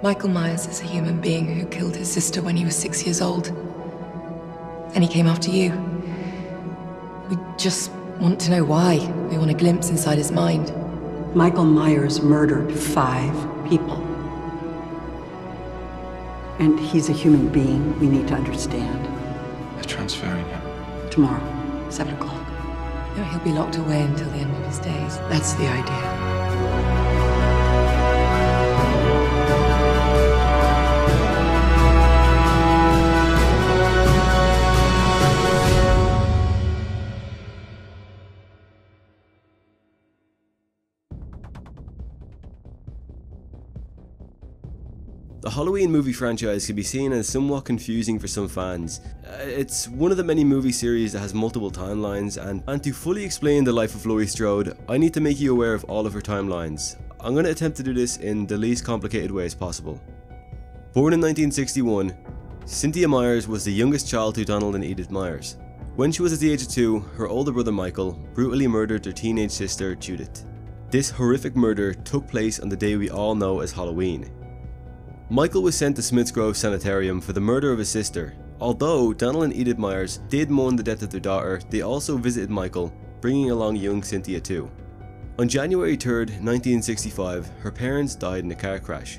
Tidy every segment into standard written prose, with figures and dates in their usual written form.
Michael Myers is a human being who killed his sister when he was 6 years old. And he came after you. We just want to know why. We want a glimpse inside his mind. Michael Myers murdered 5 people. And he's a human being we need to understand. They're transferring him. Tomorrow, 7 o'clock. No, he'll be locked away until the end of his days. That's the idea. The Halloween movie franchise can be seen as somewhat confusing for some fans. It's one of the many movie series that has multiple timelines, and to fully explain the life of Laurie Strode, I need to make you aware of all of her timelines. I'm going to attempt to do this in the least complicated way as possible. Born in 1961, Cynthia Myers was the youngest child to Donald and Edith Myers. When she was at the age of 2, her older brother Michael brutally murdered their teenage sister Judith. This horrific murder took place on the day we all know as Halloween. Michael was sent to Smith's Grove Sanitarium for the murder of his sister. Although Donald and Edith Myers did mourn the death of their daughter, they also visited Michael, bringing along young Cynthia too. On January 3rd, 1965, her parents died in a car crash.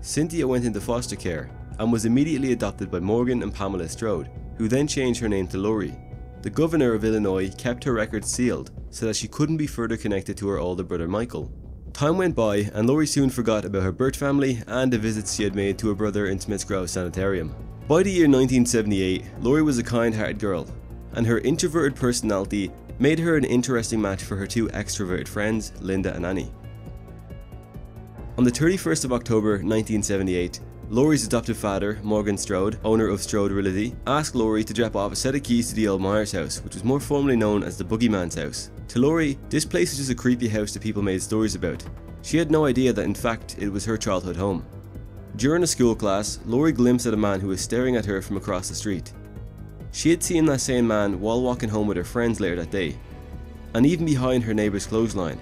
Cynthia went into foster care and was immediately adopted by Morgan and Pamela Strode, who then changed her name to Laurie. The governor of Illinois kept her records sealed so that she couldn't be further connected to her older brother Michael. Time went by and Laurie soon forgot about her birth family and the visits she had made to her brother in Smith's Grove Sanitarium. By the year 1978, Laurie was a kind-hearted girl, and her introverted personality made her an interesting match for her 2 extroverted friends, Linda and Annie. On the 31st of October 1978, Laurie's adoptive father, Morgan Strode, owner of Strode Realty, asked Laurie to drop off a set of keys to the old Myers house, which was more formally known as the Boogeyman's house. To Laurie, this place was just a creepy house that people made stories about. She had no idea that in fact it was her childhood home. During a school class, Laurie glimpsed at a man who was staring at her from across the street. She had seen that same man while walking home with her friends later that day, and even behind her neighbour's clothesline.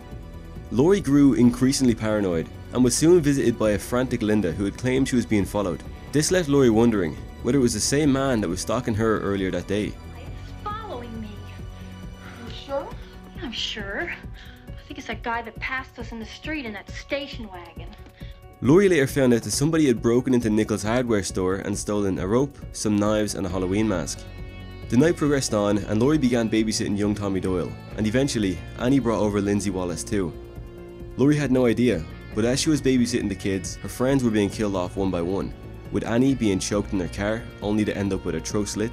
Laurie grew increasingly paranoid and was soon visited by a frantic Linda who had claimed she was being followed. This left Laurie wondering whether it was the same man that was stalking her earlier that day. It's following me. You sure? Yeah, I'm sure. I think it's that guy that passed us in the street in that station wagon. Laurie later found out that somebody had broken into Nichols' hardware store and stolen a rope, some knives and a Halloween mask. The night progressed on and Laurie began babysitting young Tommy Doyle, and eventually Annie brought over Lindsay Wallace too. Laurie had no idea, but as she was babysitting the kids, her friends were being killed off one by one, with Annie being choked in her car only to end up with her throat slit,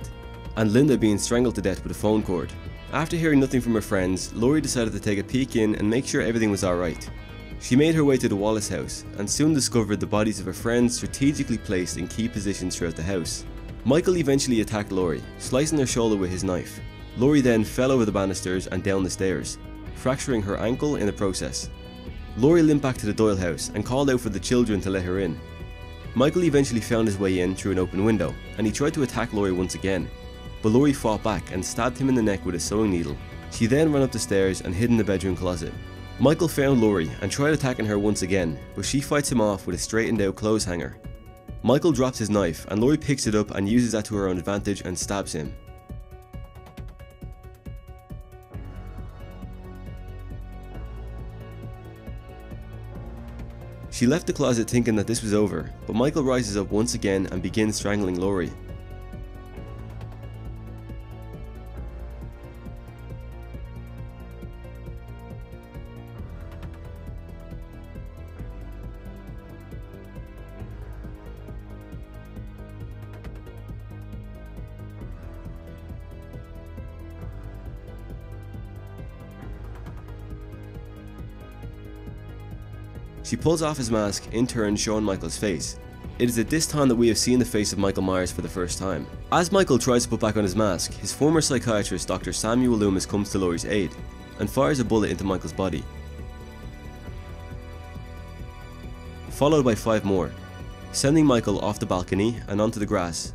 and Linda being strangled to death with a phone cord. After hearing nothing from her friends, Laurie decided to take a peek in and make sure everything was alright. She made her way to the Wallace house and soon discovered the bodies of her friends strategically placed in key positions throughout the house. Michael eventually attacked Laurie, slicing her shoulder with his knife. Laurie then fell over the banisters and down the stairs, fracturing her ankle in the process. Laurie limped back to the Doyle house and called out for the children to let her in. Michael eventually found his way in through an open window and he tried to attack Laurie once again, but Laurie fought back and stabbed him in the neck with a sewing needle. She then ran up the stairs and hid in the bedroom closet. Michael found Laurie and tried attacking her once again, but she fights him off with a straightened out clothes hanger. Michael drops his knife and Laurie picks it up and uses that to her own advantage and stabs him. She left the closet thinking that this was over, but Michael rises up once again and begins strangling Laurie. She pulls off his mask, in turn showing Michael's face. It is at this time that we have seen the face of Michael Myers for the first time. As Michael tries to put back on his mask, his former psychiatrist Dr. Samuel Loomis comes to Laurie's aid and fires a bullet into Michael's body, followed by 5 more, sending Michael off the balcony and onto the grass.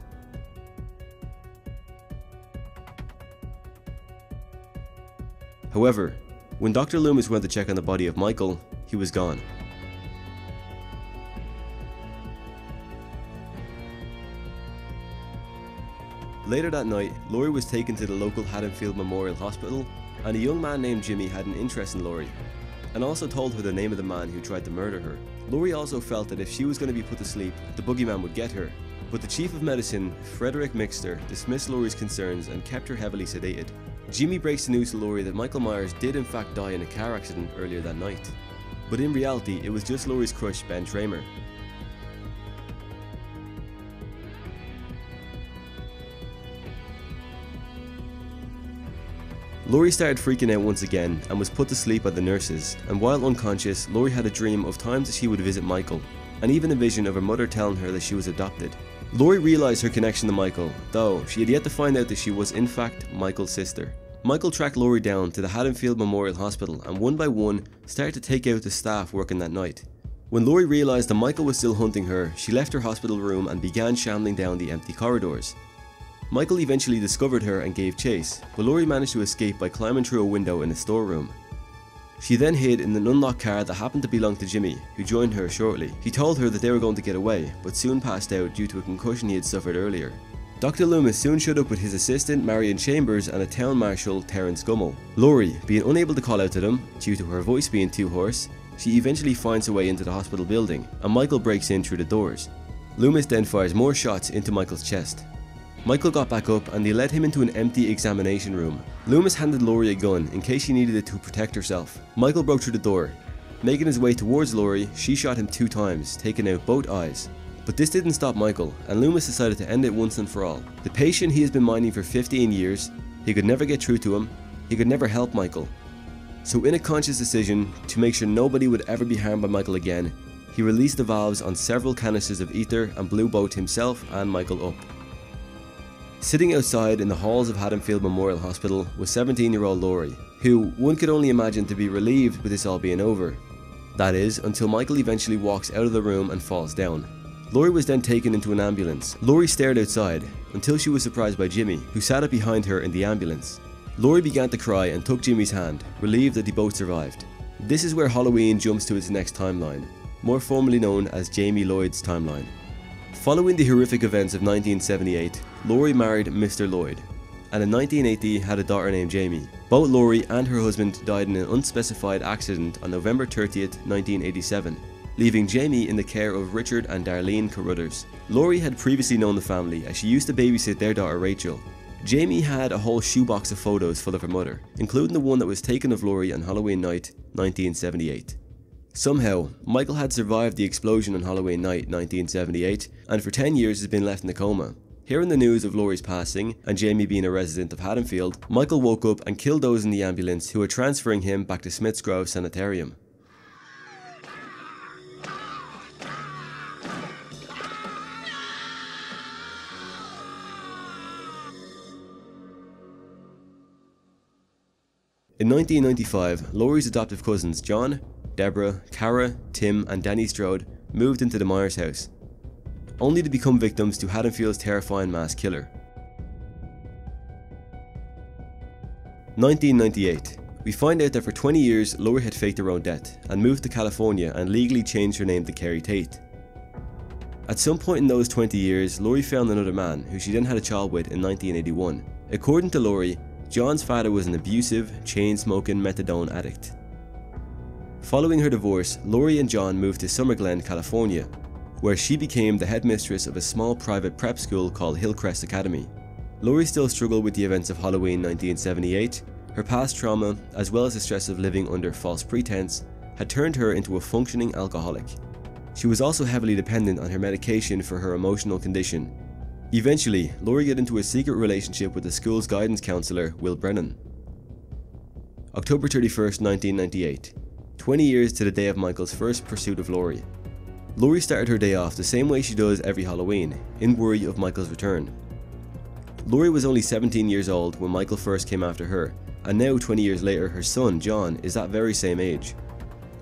However, when Dr. Loomis went to check on the body of Michael, he was gone. Later that night, Laurie was taken to the local Haddonfield Memorial Hospital, and a young man named Jimmy had an interest in Laurie, and also told her the name of the man who tried to murder her. Laurie also felt that if she was going to be put to sleep, the boogeyman would get her, but the chief of medicine, Frederick Mixter, dismissed Laurie's concerns and kept her heavily sedated. Jimmy breaks the news to Laurie that Michael Myers did in fact die in a car accident earlier that night, but in reality it was just Laurie's crush Ben Tramer. Laurie started freaking out once again and was put to sleep by the nurses, and while unconscious, Laurie had a dream of times that she would visit Michael, and even a vision of her mother telling her that she was adopted. Laurie realised her connection to Michael, though she had yet to find out that she was in fact Michael's sister. Michael tracked Laurie down to the Haddonfield Memorial Hospital and one by one started to take out the staff working that night. When Laurie realised that Michael was still hunting her, she left her hospital room and began shambling down the empty corridors. Michael eventually discovered her and gave chase, but Laurie managed to escape by climbing through a window in a storeroom. She then hid in an unlocked car that happened to belong to Jimmy, who joined her shortly. He told her that they were going to get away, but soon passed out due to a concussion he had suffered earlier. Dr. Loomis soon showed up with his assistant Marion Chambers and a town marshal, Terence Gummel. Laurie, being unable to call out to them, due to her voice being too hoarse, she eventually finds her way into the hospital building, and Michael breaks in through the doors. Loomis then fires more shots into Michael's chest. Michael got back up and they led him into an empty examination room. Loomis handed Laurie a gun in case she needed it to protect herself. Michael broke through the door. Making his way towards Laurie, she shot him 2 times, taking out both eyes. But this didn't stop Michael, and Loomis decided to end it once and for all. The patient he has been minding for 15 years, he could never get through to him, he could never help Michael. So in a conscious decision to make sure nobody would ever be harmed by Michael again, he released the valves on several canisters of ether and blew both himself and Michael up. Sitting outside in the halls of Haddonfield Memorial Hospital was 17-year-old Laurie, who one could only imagine to be relieved with this all being over. That is, until Michael eventually walks out of the room and falls down. Laurie was then taken into an ambulance. Laurie stared outside, until she was surprised by Jimmy, who sat up behind her in the ambulance. Laurie began to cry and took Jimmy's hand, relieved that they both survived. This is where Halloween jumps to its next timeline, more formally known as Jamie Lloyd's timeline. Following the horrific events of 1978, Laurie married Mr. Lloyd, and in 1980 had a daughter named Jamie. Both Laurie and her husband died in an unspecified accident on November 30th, 1987, leaving Jamie in the care of Richard and Darlene Carruthers. Laurie had previously known the family as she used to babysit their daughter Rachel. Jamie had a whole shoebox of photos full of her mother, including the one that was taken of Laurie on Halloween night, 1978. Somehow, Michael had survived the explosion on Halloween night 1978 and for 10 years has been left in a coma. Hearing the news of Laurie's passing and Jamie being a resident of Haddonfield, Michael woke up and killed those in the ambulance who were transferring him back to Smith's Grove Sanitarium. In 1995, Laurie's adoptive cousins John, Deborah, Cara, Tim and Danny Strode moved into the Myers house, only to become victims to Haddonfield's terrifying mass killer. 1998. We find out that for 20 years Laurie had faked her own death and moved to California and legally changed her name to Carrie Tate. At some point in those 20 years, Laurie found another man who she then had a child with in 1981. According to Laurie, John's father was an abusive, chain-smoking methadone addict. Following her divorce, Laurie and John moved to Summer Glen, California, where she became the headmistress of a small private prep school called Hillcrest Academy. Laurie still struggled with the events of Halloween 1978. Her past trauma, as well as the stress of living under false pretense, had turned her into a functioning alcoholic. She was also heavily dependent on her medication for her emotional condition. Eventually, Laurie got into a secret relationship with the school's guidance counselor, Will Brennan. October 31st, 1998. 20 years to the day of Michael's first pursuit of Laurie. Laurie started her day off the same way she does every Halloween, in worry of Michael's return. Laurie was only 17 years old when Michael first came after her, and now 20 years later her son, John, is that very same age.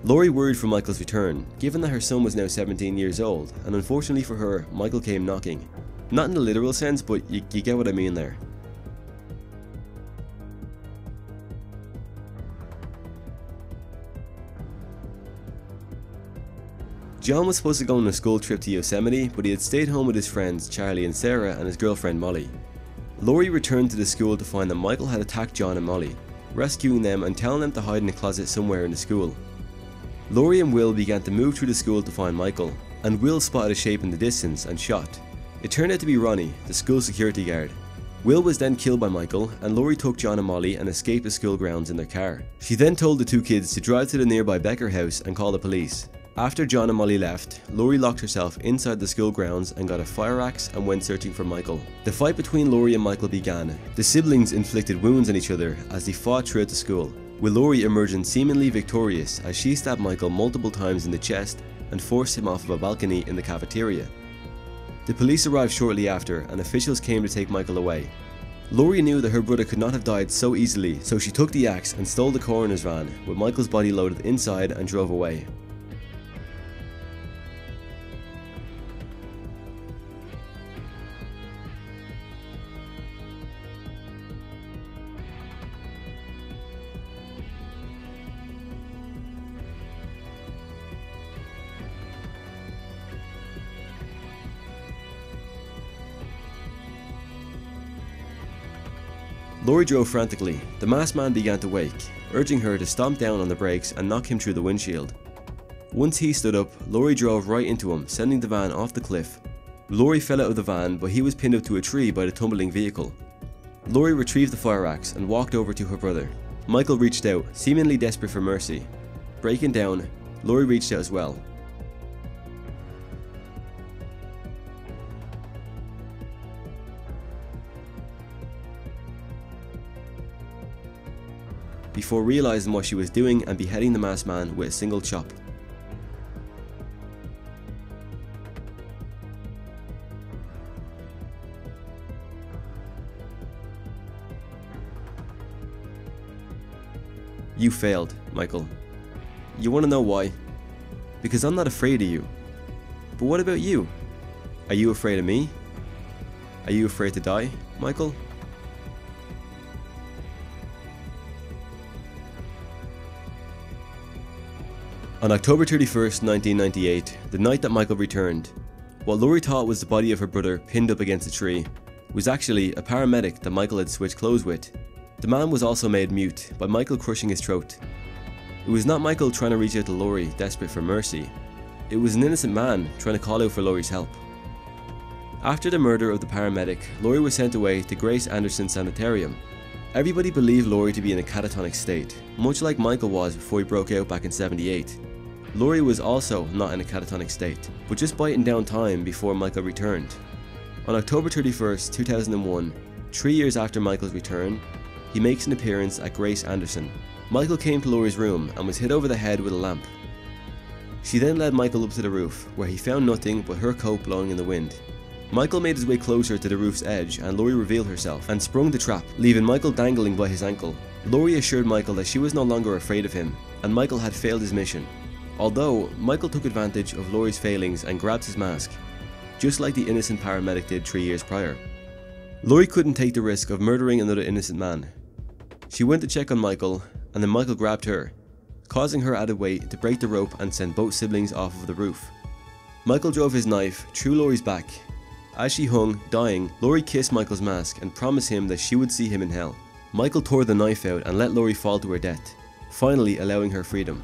Laurie worried for Michael's return, given that her son was now 17 years old, and unfortunately for her, Michael came knocking. Not in the literal sense, but you get what I mean there. John was supposed to go on a school trip to Yosemite, but he had stayed home with his friends Charlie and Sarah and his girlfriend Molly. Laurie returned to the school to find that Michael had attacked John and Molly, rescuing them and telling them to hide in a closet somewhere in the school. Laurie and Will began to move through the school to find Michael, and Will spotted a shape in the distance and shot. It turned out to be Ronnie, the school security guard. Will was then killed by Michael, and Laurie took John and Molly and escaped the school grounds in their car. She then told the two kids to drive to the nearby Becker house and call the police. After John and Molly left, Laurie locked herself inside the school grounds and got a fire axe and went searching for Michael. The fight between Laurie and Michael began. The siblings inflicted wounds on each other as they fought throughout the school, with Laurie emerging seemingly victorious as she stabbed Michael multiple times in the chest and forced him off of a balcony in the cafeteria. The police arrived shortly after, and officials came to take Michael away. Laurie knew that her brother could not have died so easily, so she took the axe and stole the coroner's van with Michael's body loaded inside and drove away. Laurie drove frantically. The masked man began to wake, urging her to stomp down on the brakes and knock him through the windshield. Once he stood up, Laurie drove right into him, sending the van off the cliff. Laurie fell out of the van, but he was pinned up to a tree by the tumbling vehicle. Laurie retrieved the fire axe and walked over to her brother. Michael reached out, seemingly desperate for mercy. Breaking down, Laurie reached out as well. Before realizing what she was doing and beheading the masked man with a single chop. You failed, Michael. You want to know why? Because I'm not afraid of you. But what about you? Are you afraid of me? Are you afraid to die, Michael? On October 31st, 1998, the night that Michael returned, what Laurie thought was the body of her brother pinned up against a tree was actually a paramedic that Michael had switched clothes with. The man was also made mute by Michael crushing his throat. It was not Michael trying to reach out to Laurie, desperate for mercy. It was an innocent man trying to call out for Laurie's help. After the murder of the paramedic, Laurie was sent away to Grace Anderson's sanitarium. Everybody believed Laurie to be in a catatonic state, much like Michael was before he broke out back in '78. Laurie was also not in a catatonic state, but just biting down time before Michael returned. On October 31st, 2001, 3 years after Michael's return, he makes an appearance at Grace Anderson. Michael came to Laurie's room and was hit over the head with a lamp. She then led Michael up to the roof, where he found nothing but her coat blowing in the wind. Michael made his way closer to the roof's edge and Laurie revealed herself and sprung the trap, leaving Michael dangling by his ankle. Laurie assured Michael that she was no longer afraid of him, and Michael had failed his mission. Although, Michael took advantage of Laurie's failings and grabbed his mask, just like the innocent paramedic did 3 years prior. Laurie couldn't take the risk of murdering another innocent man. She went to check on Michael, and then Michael grabbed her, causing her added weight to break the rope and send both siblings off of the roof. Michael drove his knife through Laurie's back. As she hung, dying, Laurie kissed Michael's mask and promised him that she would see him in hell. Michael tore the knife out and let Laurie fall to her death, finally allowing her freedom.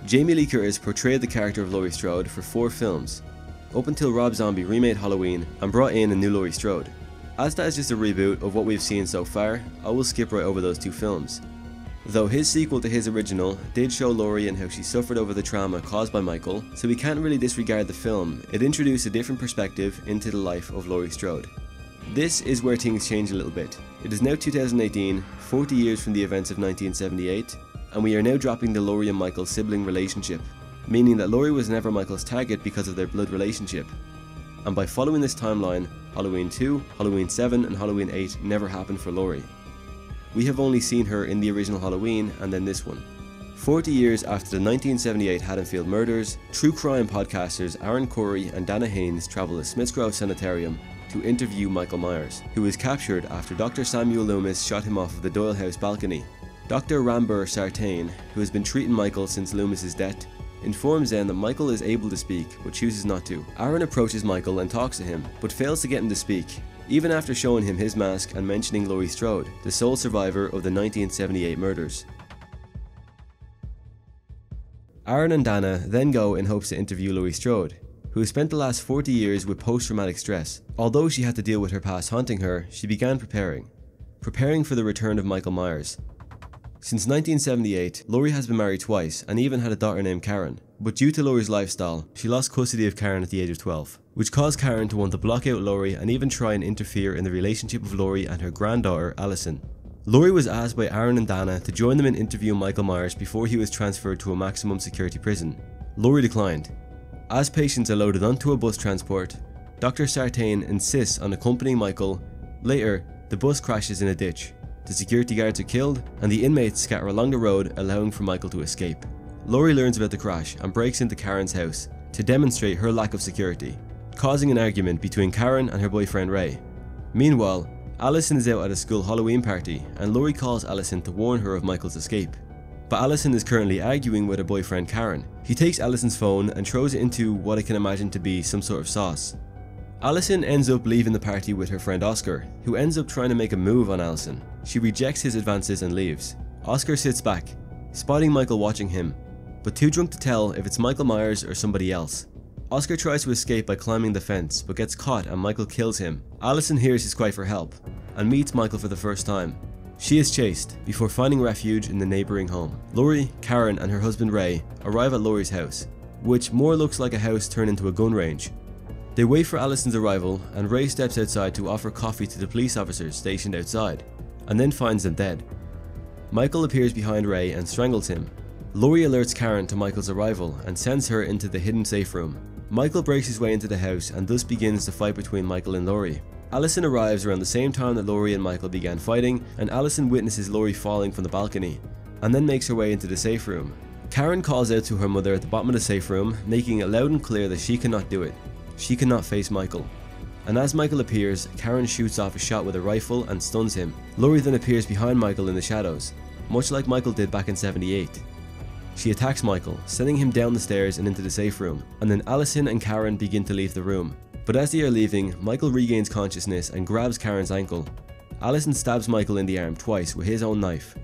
Jamie Lee Curtis portrayed the character of Laurie Strode for 4 films, up until Rob Zombie remade Halloween and brought in a new Laurie Strode. As that is just a reboot of what we've seen so far, I will skip right over those 2 films. Though his sequel to his original did show Laurie and how she suffered over the trauma caused by Michael, so we can't really disregard the film. It introduced a different perspective into the life of Laurie Strode. This is where things change a little bit. It is now 2018, 40 years from the events of 1978, and we are now dropping the Laurie and Michael sibling relationship, meaning that Laurie was never Michael's target because of their blood relationship. And by following this timeline, Halloween 2, Halloween 7 and Halloween 8 never happened for Laurie. We have only seen her in the original Halloween and then this one. 40 years after the 1978 Haddonfield murders, true crime podcasters Aaron Corey and Dana Haynes travel to Smithsgrove Sanitarium to interview Michael Myers, who was captured after Dr. Samuel Loomis shot him off of the Doyle House balcony. Dr. Rambur Sartain, who has been treating Michael since Loomis's death, informs them that Michael is able to speak, but chooses not to. Aaron approaches Michael and talks to him, but fails to get him to speak, even after showing him his mask and mentioning Laurie Strode, the sole survivor of the 1978 murders. Aaron and Dana then go in hopes to interview Laurie Strode, who has spent the last 40 years with post-traumatic stress. Although she had to deal with her past haunting her, she began preparing for the return of Michael Myers. Since 1978, Laurie has been married twice and even had a daughter named Karen, but due to Laurie's lifestyle, she lost custody of Karen at the age of 12, which caused Karen to want to block out Laurie and even try and interfere in the relationship of Laurie and her granddaughter, Allison. Laurie was asked by Aaron and Dana to join them in interviewing Michael Myers before he was transferred to a maximum security prison. Laurie declined. As patients are loaded onto a bus transport, Dr. Sartain insists on accompanying Michael. Later, the bus crashes in a ditch. The security guards are killed, and the inmates scatter along the road, allowing for Michael to escape. Laurie learns about the crash and breaks into Karen's house to demonstrate her lack of security, causing an argument between Karen and her boyfriend Ray. Meanwhile, Allison is out at a school Halloween party, and Laurie calls Allison to warn her of Michael's escape. But Allison is currently arguing with her boyfriend Karen. He takes Allison's phone and throws it into what I can imagine to be some sort of sauce. Allison ends up leaving the party with her friend Oscar, who ends up trying to make a move on Allison. She rejects his advances and leaves. Oscar sits back, spotting Michael watching him, but too drunk to tell if it's Michael Myers or somebody else. Oscar tries to escape by climbing the fence, but gets caught and Michael kills him. Allison hears his cry for help, and meets Michael for the first time. She is chased, before finding refuge in the neighbouring home. Laurie, Karen and her husband Ray arrive at Laurie's house, which more looks like a house turned into a gun range. They wait for Allison's arrival, and Ray steps outside to offer coffee to the police officers stationed outside, and then finds them dead. Michael appears behind Ray and strangles him. Laurie alerts Karen to Michael's arrival and sends her into the hidden safe room. Michael breaks his way into the house and thus begins the fight between Michael and Laurie. Allison arrives around the same time that Laurie and Michael began fighting, and Allison witnesses Laurie falling from the balcony, and then makes her way into the safe room. Karen calls out to her mother at the bottom of the safe room, making it loud and clear that she cannot do it. She cannot face Michael. And as Michael appears, Karen shoots off a shot with a rifle and stuns him. Laurie then appears behind Michael in the shadows, much like Michael did back in '78. She attacks Michael, sending him down the stairs and into the safe room, and then Allison and Karen begin to leave the room. But as they are leaving, Michael regains consciousness and grabs Karen's ankle. Allison stabs Michael in the arm twice with his own knife.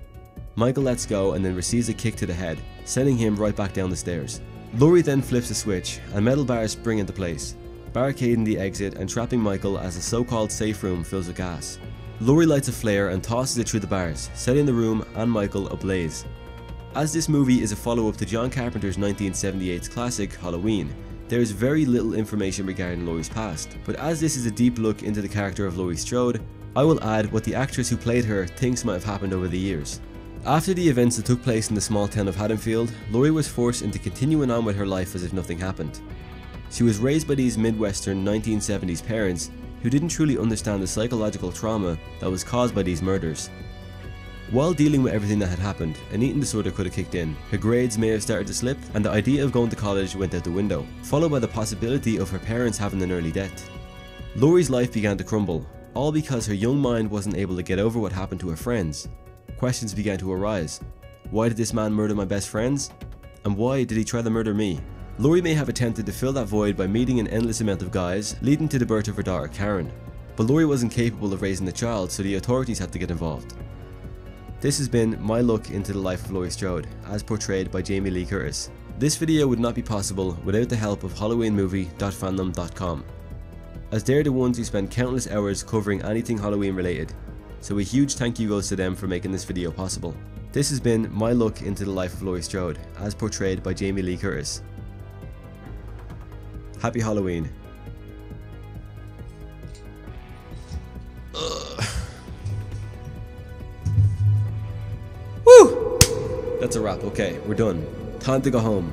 Michael lets go and then receives a kick to the head, sending him right back down the stairs. Laurie then flips a switch and metal bars spring into place, barricading the exit and trapping Michael as the so-called safe room fills with gas. Laurie lights a flare and tosses it through the bars, setting the room and Michael ablaze. As this movie is a follow-up to John Carpenter's 1978 classic Halloween, there is very little information regarding Laurie's past, but as this is a deep look into the character of Laurie Strode, I will add what the actress who played her thinks might have happened over the years. After the events that took place in the small town of Haddonfield, Laurie was forced into continuing on with her life as if nothing happened. She was raised by these Midwestern 1970s parents who didn't truly understand the psychological trauma that was caused by these murders. While dealing with everything that had happened, an eating disorder could have kicked in, her grades may have started to slip, and the idea of going to college went out the window, followed by the possibility of her parents having an early death. Laurie's life began to crumble, all because her young mind wasn't able to get over what happened to her friends. Questions began to arise. Why did this man murder my best friends? And why did he try to murder me? Laurie may have attempted to fill that void by meeting an endless amount of guys, leading to the birth of her daughter Karen. But Laurie wasn't capable of raising the child, so the authorities had to get involved. This has been my look into the life of Laurie Strode, as portrayed by Jamie Lee Curtis. This video would not be possible without the help of HalloweenMovie.fandom.com, as they're the ones who spend countless hours covering anything Halloween related, so a huge thank you goes to them for making this video possible. This has been my look into the life of Laurie Strode, as portrayed by Jamie Lee Curtis. Happy Halloween. Woo! That's a wrap. Okay, we're done. Time to go home.